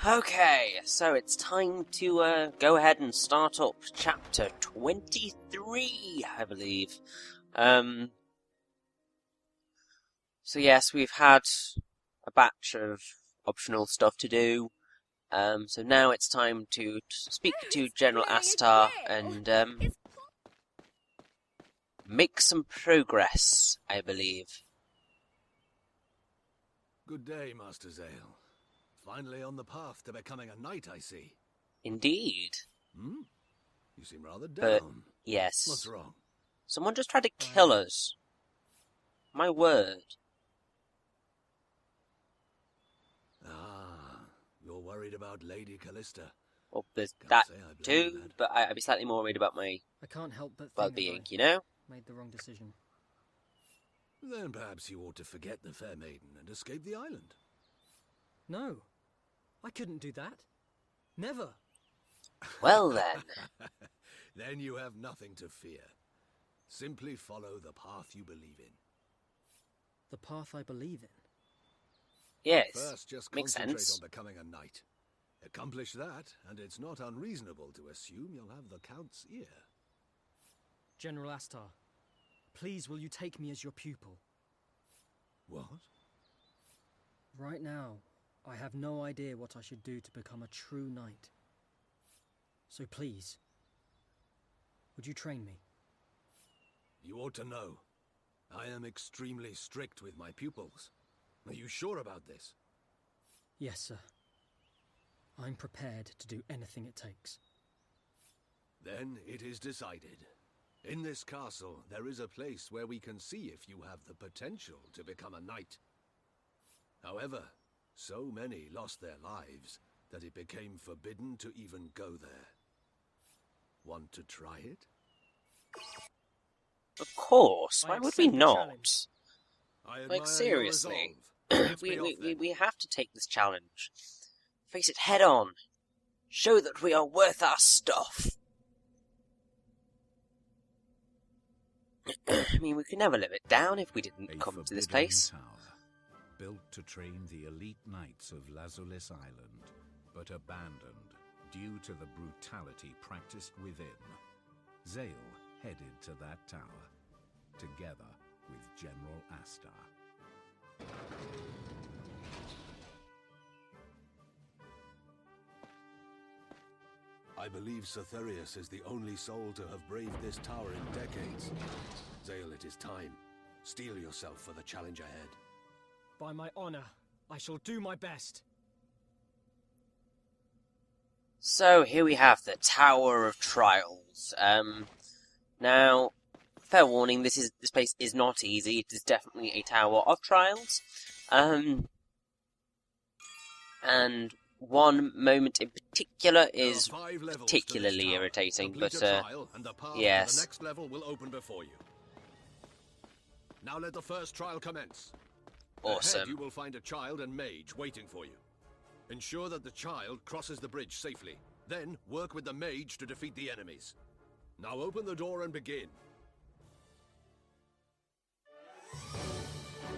Okay, so it's time to go ahead and start up chapter 23, I believe. So yes, we've had a batch of optional stuff to do. So now it's time to speak to General Astar and make some progress, I believe. Good day, Master Zael. Finally on the path to becoming a knight, I see. Indeed. Hmm? You seem rather But, down. yes. What's wrong? Someone just tried to kill us. My word. Ah, you're worried about Lady Callista. Well, there's Can't that say I blame too, you, lad. but I'd be slightly more worried about my I can't help but think well-being, that you know? I made the wrong decision. Then perhaps you ought to forget the fair maiden and escape the island. No, I couldn't do that. Never. Well then. Then you have nothing to fear. Simply follow the path you believe in. The path I believe in. Yes, First, just makes concentrate sense. on becoming a knight. Accomplish that, and it's not unreasonable to assume you'll have the Count's ear. General Astar, please will you take me as your pupil? What? Right now, I have no idea what I should do to become a true knight. So please, would you train me? You ought to know. I am extremely strict with my pupils. Are you sure about this? Yes, sir. I'm prepared to do anything it takes. Then it is decided. In this castle, there is a place where we can see if you have the potential to become a knight. However, so many lost their lives that it became forbidden to even go there. Want to try it? Of course, I why would we accept the not? challenge. I admire Like, your seriously. resolve. Let's be off, we then. we have to take this challenge. Face it head on. Show that we are worth our stuff. I mean, we could never live it down if we didn't come to this place. Tower, built to train the elite knights of Lazulis Island, but abandoned due to the brutality practiced within. Zael headed to that tower, together with General Astar. I believe Cythereus is the only soul to have braved this tower in decades. Zael, it is time. Steel yourself for the challenge ahead. By my honor, I shall do my best. So, here we have the Tower of Trials. Now, fair warning, this place is not easy. It is definitely a Tower of Trials. And one moment in particular is particularly irritating, but yes. The next level will open before you. Now let the first trial commence. Awesome. Ahead you will find a child and mage waiting for you. Ensure that the child crosses the bridge safely. Then work with the mage to defeat the enemies. Now open the door and begin.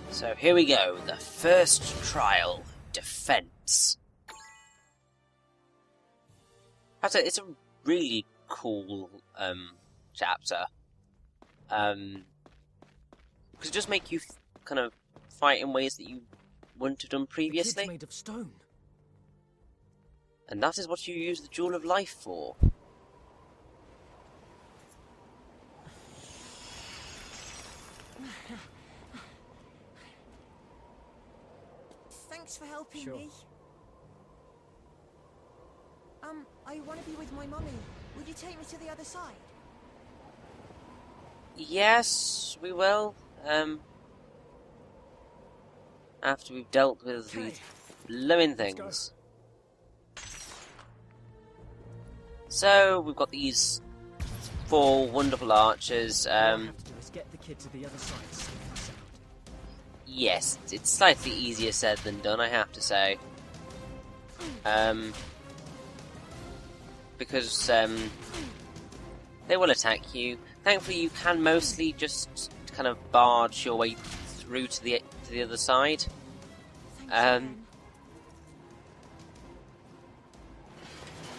So here we go, the first trial, Defense. It's a really cool chapter. Because it just make you kind of fight in ways that you wouldn't have done The previously. kid's made of stone. And that is what you use the Jewel of Life for. Thanks for helping Sure. me. I want to be with my mummy. Would you take me to the other side? Yes, we will. After we've dealt with these blooming things. So, we've got these 4 wonderful archers. All I have to do is get the kid to the other side safe and sound. Yes, it's slightly easier said than done, I have to say. Because they will attack you. Thankfully, you can mostly just kind of barge your way through to the other side. Thanks again.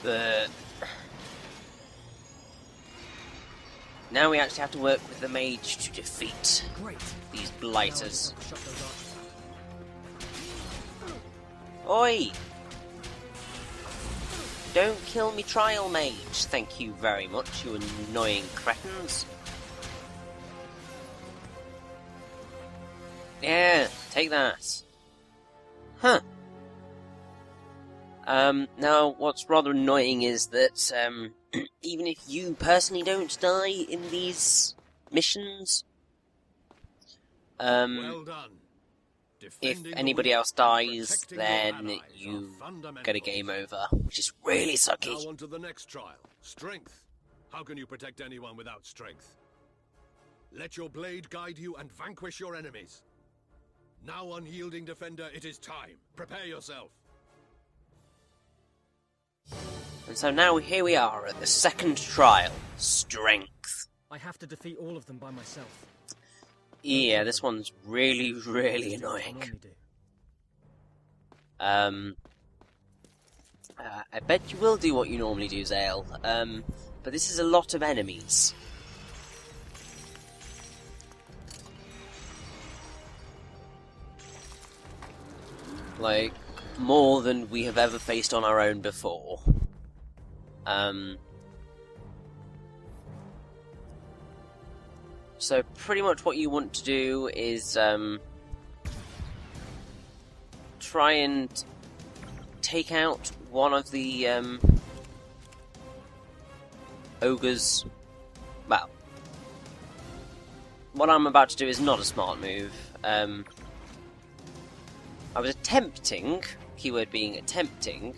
But now we actually have to work with the mage to defeat Great. these Now blighters. I'll shut those archers out. Oi! Don't kill me, trial mage. Thank you very much, you annoying cretins. Yeah, take that. Huh. Now, what's rather annoying is that, even if you personally don't die in these missions, Well done. if Defending the anybody weak else and dies, protecting your then allies you are fundamental. get a game over, which is really sucky. Now on to the next trial. Strength. How can you protect anyone without strength? Let your blade guide you and vanquish your enemies. Now, unyielding defender, it is time. Prepare yourself. And so now here we are at the second trial, Strength. I have to defeat all of them by myself. Yeah, this one's really, really Just do what I annoying. normally do. I bet you will do what you normally do, Zael. But this is a lot of enemies. Like, more than we have ever faced on our own before. So pretty much what you want to do is, try and take out one of the, ogres. Well, what I'm about to do is not a smart move. I was attempting, keyword being attempting,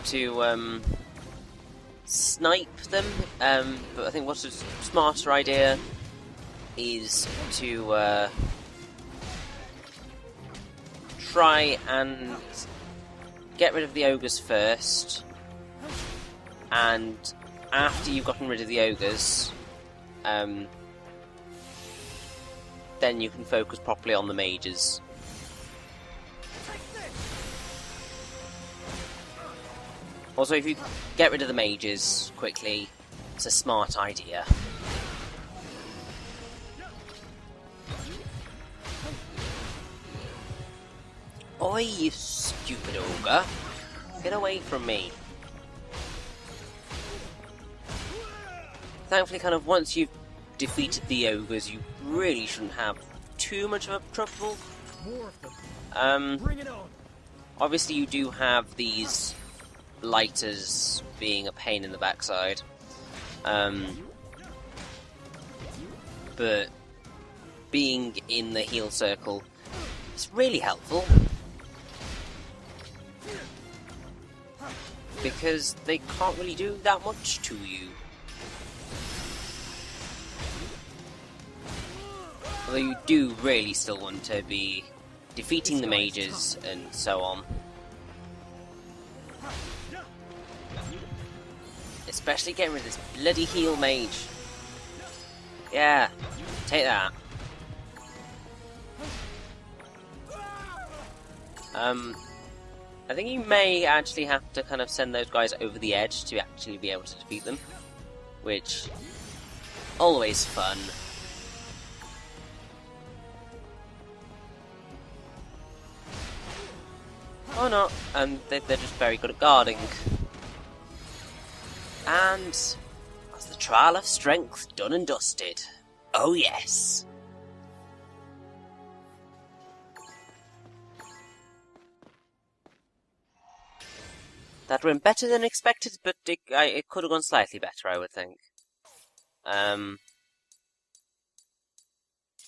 to snipe them, but I think what's a smarter idea is to try and get rid of the ogres first, and after you've gotten rid of the ogres, then you can focus properly on the mages. Also, if you get rid of the mages quickly, it's a smart idea. Oi, you stupid ogre! Get away from me! Thankfully, kind of once you've defeated the ogres, you really shouldn't have too much of a trouble. More of them. Bring it on. Obviously, you do have these blighters being a pain in the backside, but being in the heal circle is really helpful because they can't really do that much to you. Although you do really still want to be defeating the mages and so on. Especially getting rid of this bloody heal mage. Yeah, take that. I think you may actually have to kind of send those guys over the edge to actually be able to defeat them. Which, always fun. Or not, and they're just very good at guarding. And that's the trial of strength done and dusted. Oh yes. That went better than expected, but it could have gone slightly better, I would think.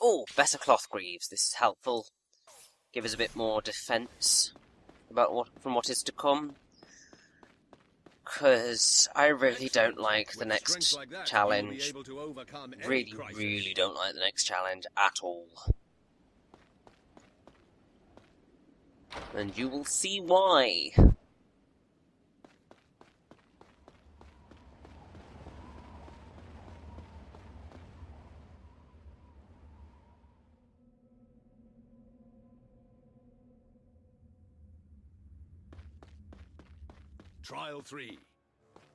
Oh, better cloth greaves. This is helpful. Give us a bit more defense from what is to come. Because I really don't like the next challenge. Really don't like the next challenge at all. And you will see why. Trial 3.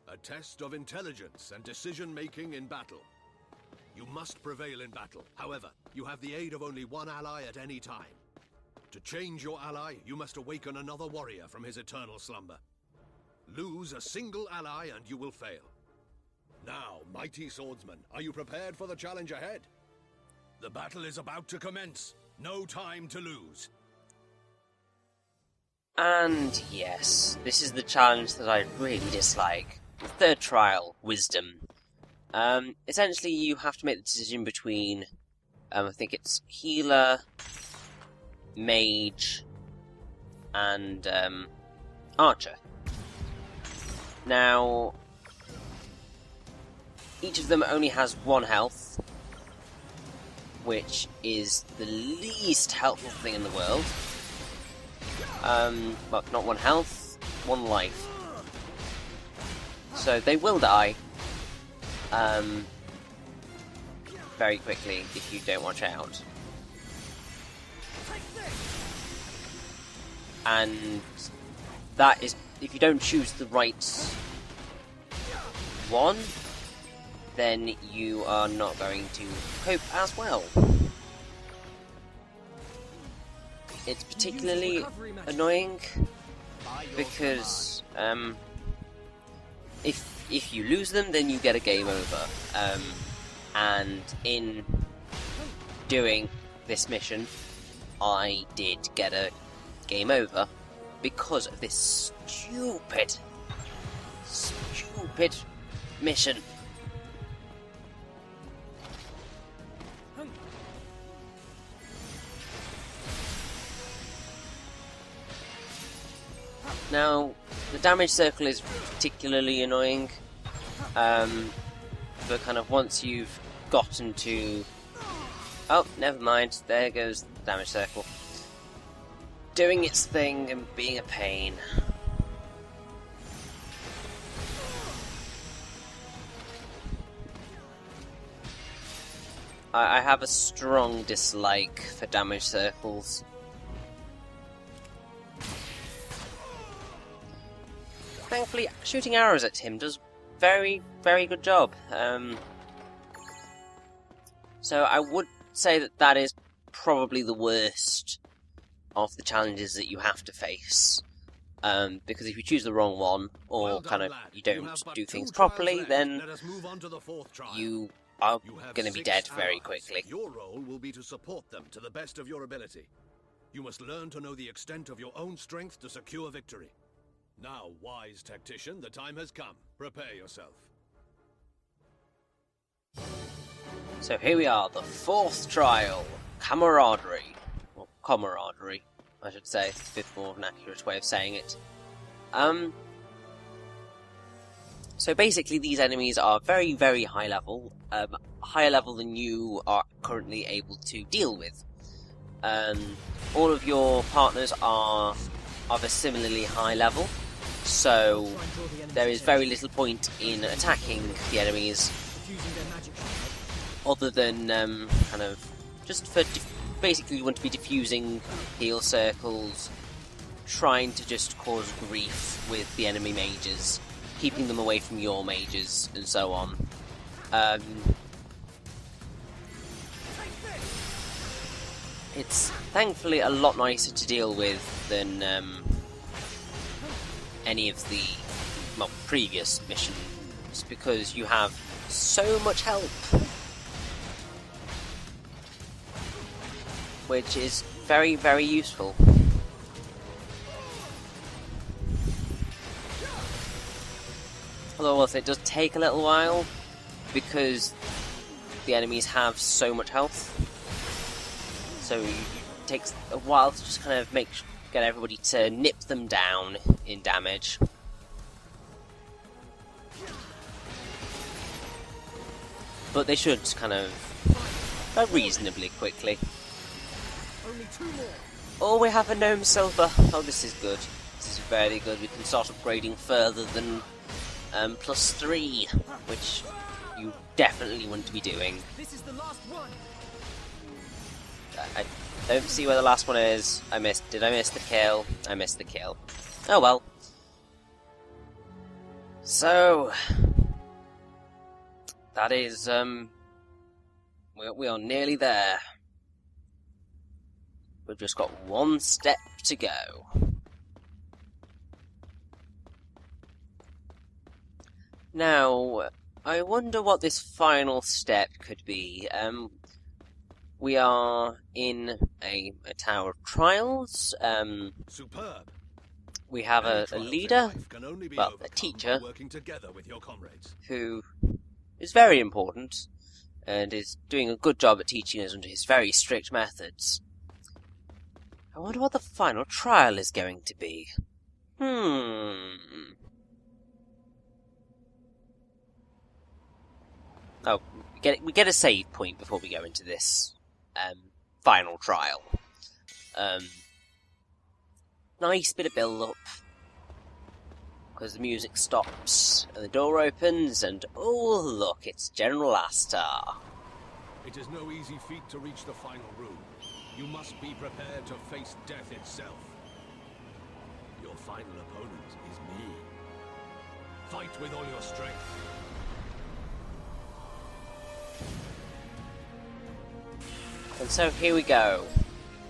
A test of intelligence and decision-making in battle. You must prevail in battle. However, you have the aid of only one ally at any time. To change your ally, you must awaken another warrior from his eternal slumber. Lose a single ally and you will fail. Now, mighty swordsman, are you prepared for the challenge ahead? The battle is about to commence. No time to lose. And yes, this is the challenge that I really dislike. The third trial, Wisdom. Essentially you have to make the decision between, I think it's Healer, Mage, and Archer. Now, each of them only has 1 health, which is the least helpful thing in the world. Well, not 1 health, 1 life. So they will die very quickly if you don't watch out. And that is, if you don't choose the right one, then you are not going to cope as well. It's particularly annoying because if you lose them, then you get a game over. And in doing this mission, I did get a game over because of this stupid mission. Now, the damage circle is particularly annoying, but kind of once you've gotten to... Oh, never mind, there goes the damage circle. Doing its thing and being a pain. I have a strong dislike for damage circles. Thankfully, shooting arrows at him does very, very good job. So I would say that that is probably the worst of the challenges that you have to face. Because if you choose the wrong one, or kind of you don't do things properly, then you are going to be dead very quickly. Your role will be to support them to the best of your ability. You must learn to know the extent of your own strength to secure victory. Now, wise tactician, the time has come. Prepare yourself. So here we are, the 4th trial, Camaraderie. Or Camaraderie, I should say. It's a bit more of an accurate way of saying it. So basically these enemies are very, very high level. Higher level than you are currently able to deal with. All of your partners are of a similarly high level. So there is very little point in attacking the enemies other than kind of just for basically you want to be diffusing heal circles, trying to just cause grief with the enemy mages, keeping them away from your mages and so on. It's thankfully a lot nicer to deal with than any of the previous missions, because you have so much help, which is very, very useful. Although it does take a little while, because the enemies have so much health, so it takes a while to just kind of get everybody to nip them down in damage. But they should kind of reasonably quickly. Only 2 more. Oh, we have a gnome silver. Oh, this is good. This is very good. We can start upgrading further than +3, which you definitely want to be doing. This is the last one. I don't see where the last one is. Did I miss the kill? I missed the kill. Oh well. So that is we are nearly there. We've just got one step to go. Now, I wonder what this final step could be. We are in a tower of trials. Superb. We have a Any trials in leader, life can only be well, a overcome teacher, by working together with your comrades. who is very important and is doing a good job at teaching us under his very strict methods. I wonder what the final trial is going to be. Oh, we get a save point before we go into this final trial. Nice bit of build-up, because the music stops and the door opens, and oh look, it's General Astar. It is no easy feat to reach the final room. You must be prepared to face death itself. Your final opponent is me. Fight with all your strength. And so here we go.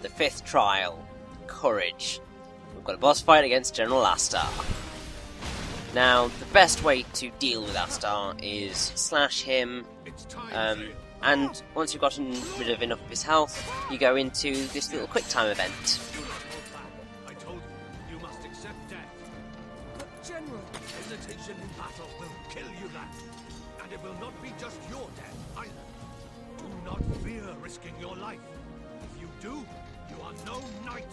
The 5th trial. Courage. We've got a boss fight against General Astar. Now, the best way to deal with Astar is slash him, It's time, Zael. and once you've gotten rid of enough of his health, you go into this little quick time event. Do not hold back. I told you, you must accept death. But, General... Hesitation in battle will kill you, lad. And it will not be just your death, either. Do not fear risking your life. If you do, you are no knight.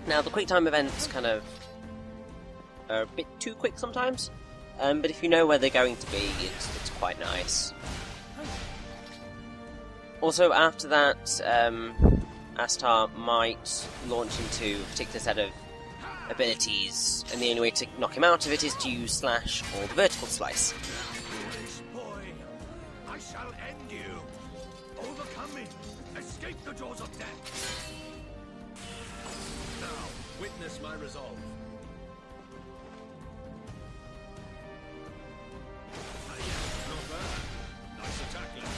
Now, the quick time events kind of are a bit too quick sometimes, but if you know where they're going to be, it's quite nice. Also, after that, Astar might launch into a particular set of abilities, and the only way to knock him out of it is to use slash or the vertical slice. Foolish boy, I shall end you. Overcome me. Escape the jaws of death. Now, witness my resolve. Not bad. Nice attack, lad.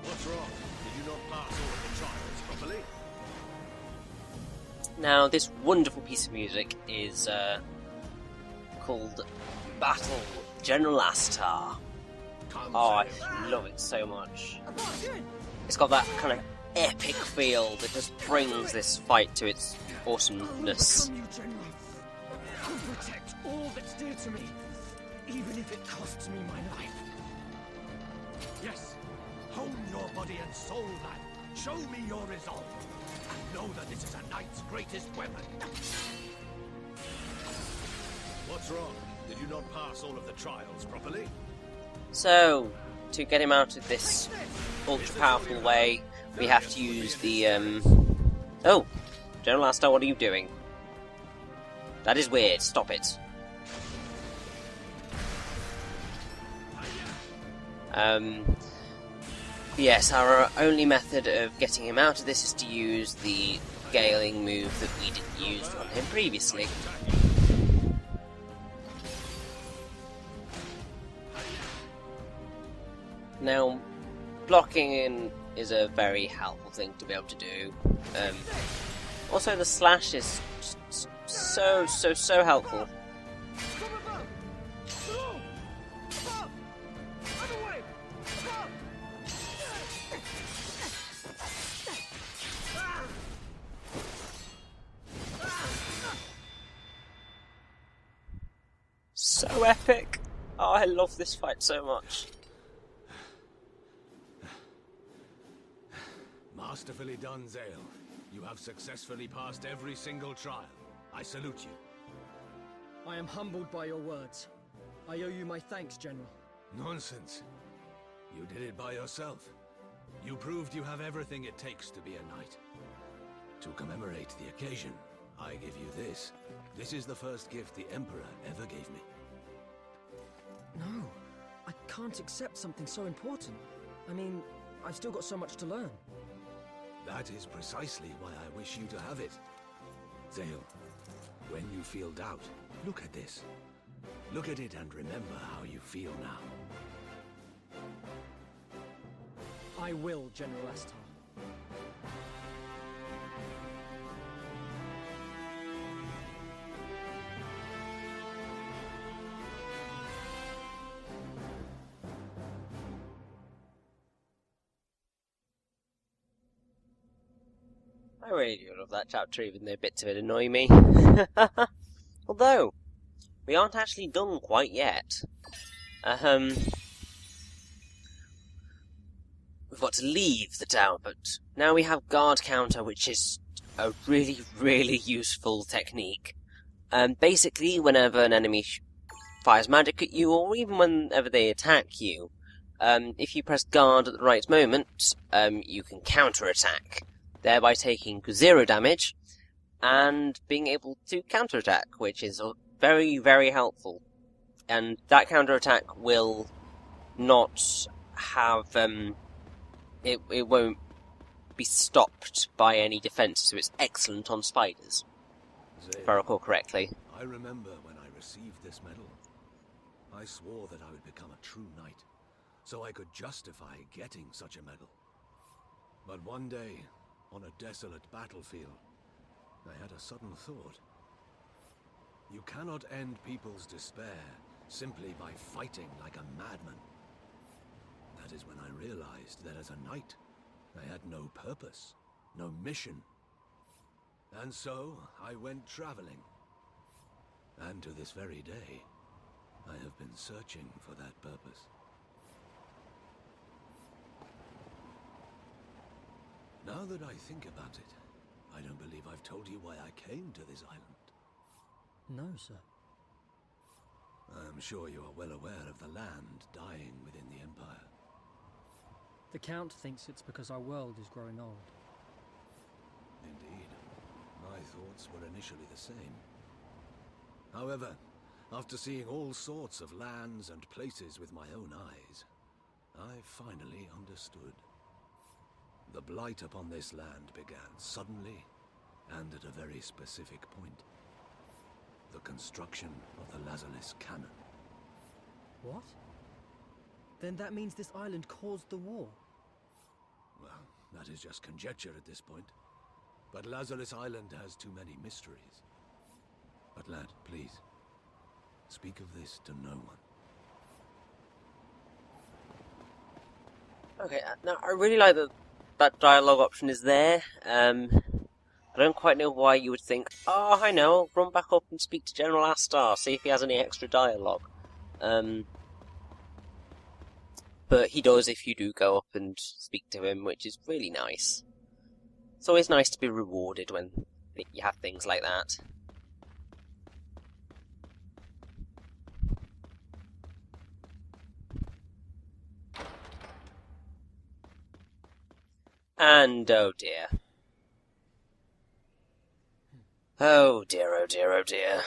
What's wrong? Did you not pass all of the trials properly? Now, this wonderful piece of music is called Battle General Astar. Come, Oh, I Zael. love it so much. I barged in! It's got that kind of epic feel that just brings this fight to its awesomeness. I'll overcome you, General. I'll protect all that's dear to me, even if it costs me my life. Yes. Hone your body and soul, lad. Show me your resolve. And know that this is a knight's greatest weapon. What's wrong? Did you not pass all of the trials properly? So, to get him out of this ultra-powerful way, we have to use the, Oh! General Astar, what are you doing? That is weird. Stop it. Yes, our only method of getting him out of this is to use the scaling move that we didn't use on him previously. Now, blocking in is a very helpful thing to be able to do. Also, the slash is just so helpful. From above! Below! Above! Other way! Above! So epic! Oh, I love this fight so much. Masterfully done, Zael. You have successfully passed every single trial. I salute you. I am humbled by your words. I owe you my thanks, General. Nonsense. You did it by yourself. You proved you have everything it takes to be a knight. To commemorate the occasion, I give you this. This is the first gift the Emperor ever gave me. No, I can't accept something so important. I mean, I've still got so much to learn. That is precisely why I wish you to have it. Zael, when you feel doubt, look at this. Look at it and remember how you feel now. I will, General Astar. I really do love that chapter, even though bits of it annoy me. Although, we aren't actually done quite yet. We've got to leave the tower, but now we have guard counter, which is a really, really useful technique. Basically, whenever an enemy fires magic at you, or even whenever they attack you, if you press guard at the right moment, you can counter-attack, thereby taking 0 damage, and being able to counter-attack, which is very, very helpful. And that counter-attack will not have, it won't be stopped by any defense, so it's excellent on spiders, if I recall correctly. I remember when I received this medal. I swore that I would become a true knight, so I could justify getting such a medal. But one day, on a desolate battlefield, I had a sudden thought. You cannot end people's despair simply by fighting like a madman. That is when I realized that as a knight, I had no purpose, no mission. And so, I went traveling. And to this very day, I have been searching for that purpose. Now that I think about it, I don't believe I've told you why I came to this island. No, sir. I'm sure you are well aware of the land dying within the Empire. The Count thinks it's because our world is growing old. Indeed. My thoughts were initially the same. However, after seeing all sorts of lands and places with my own eyes, I finally understood. The blight upon this land began suddenly and at a very specific point. The construction of the Lazulis cannon. What? Then that means this island caused the war. Well, that is just conjecture at this point. But Lazulis Island has too many mysteries. But lad, please, speak of this to no one. Okay, now I really like that dialogue option is there. I don't quite know why you would think, oh, I know, I'll run back up and speak to General Astar, see if he has any extra dialogue. But he does if you do go up and speak to him, which is really nice. It's always nice to be rewarded when you have things like that. And oh dear. Oh dear, oh dear, oh dear.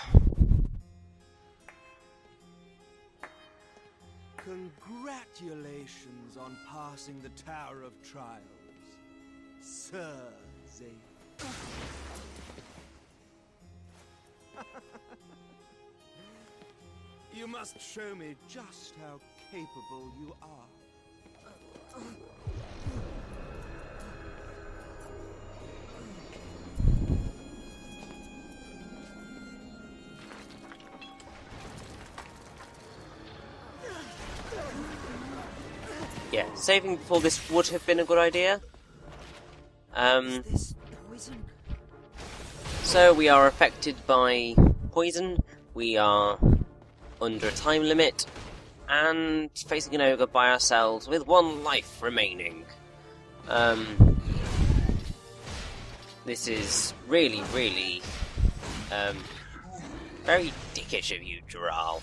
Congratulations on passing the Tower of Trials, Sir Zael. You must show me just how capable you are. Yeah, saving before this would have been a good idea. Is this poison? So we are affected by poison, we are under a time limit, and facing an ogre by ourselves with 1 life remaining. This is really, really, very dickish of you, Zael.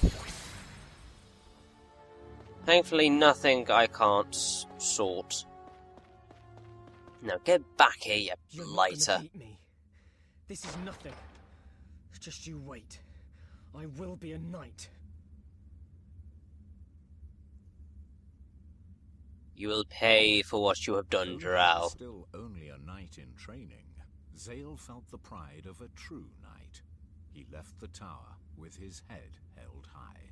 Thankfully, nothing I can't sort. Now get back here, you You're not blighter. gonna beat me. This is nothing. Just you wait. I will be a knight. You will pay for what you have done, Zael. Still only a knight in training, Zael felt the pride of a true knight. He left the tower with his head held high.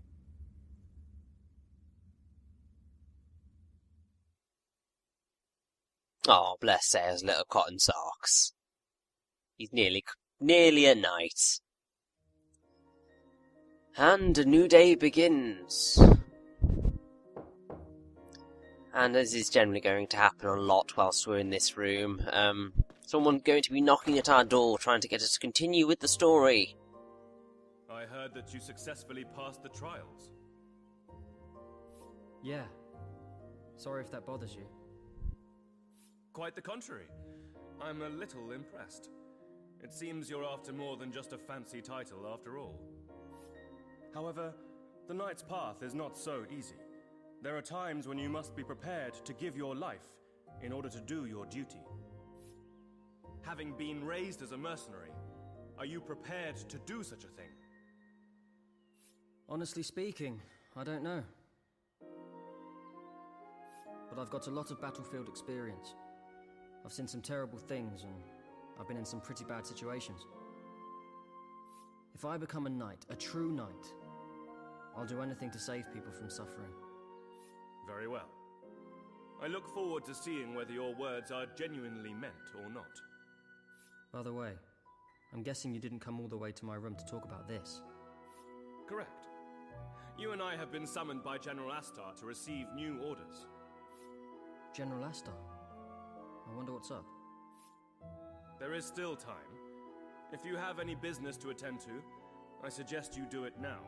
Oh, bless Zael's little cotton socks. He's nearly a knight. And a new day begins. And as is generally going to happen a lot whilst we're in this room, someone's going to be knocking at our door trying to get us to continue with the story. I heard that you successfully passed the trials. Yeah. Sorry if that bothers you. Quite the contrary. I'm a little impressed. It seems you're after more than just a fancy title after all. However, the knight's path is not so easy. There are times when you must be prepared to give your life in order to do your duty. Having been raised as a mercenary, are you prepared to do such a thing? Honestly speaking, I don't know. But I've got a lot of battlefield experience. I've seen some terrible things, and I've been in some pretty bad situations. If I become a knight, a true knight, I'll do anything to save people from suffering. Very well. I look forward to seeing whether your words are genuinely meant or not. By the way, I'm guessing you didn't come all the way to my room to talk about this. Correct. You and I have been summoned by General Astar to receive new orders. General Astar? I wonder what's up. There is still time. If you have any business to attend to, I suggest you do it now.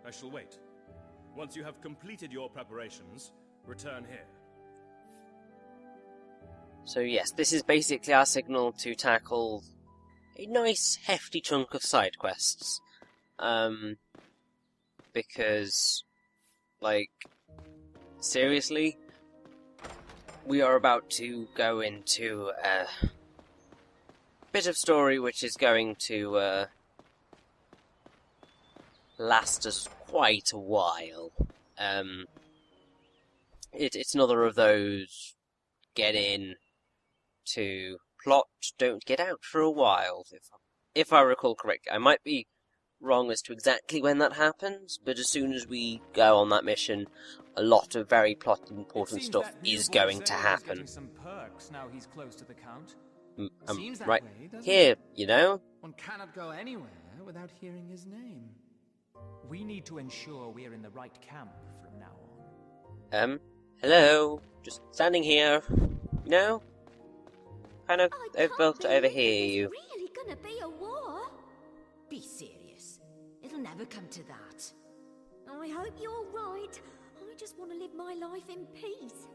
I shall wait. Once you have completed your preparations, return here. So yes, this is basically our signal to tackle a nice hefty chunk of side quests. Because, like, seriously, we are about to go into a bit of story which is going to last us quite a while. It's another of those get in to plot, don't get out for a while, if I recall correctly. I might be wrong as to exactly when that happens, but as soon as we go on that mission, a lot of very plot important stuff is going to happen. Some perks now he's close to the Count. Seems that right way, doesn't here, it? you know? One cannot go anywhere without hearing his name. We need to ensure we're in the right camp from now on. Hello? Just standing here, you know? Kind of built to overhear you. Really gonna be a war? Be serious. It'll never come to that. I hope you're right. I just want to live my life in peace.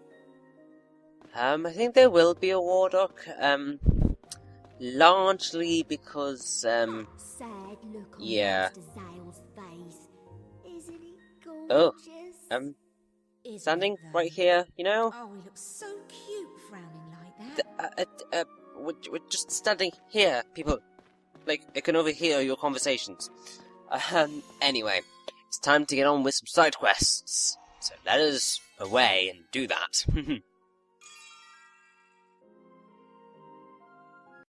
I think there will be a war, Doc. Largely because, Sad look on yeah. Master Zael's face. Isn't he Oh, gorgeous? Isn't standing it, though? right here, you know? Oh, he looks so cute frowning like that. We're just standing here, people. Like, I can overhear your conversations. Anyway, it's time to get on with some side quests. So let us away and do that.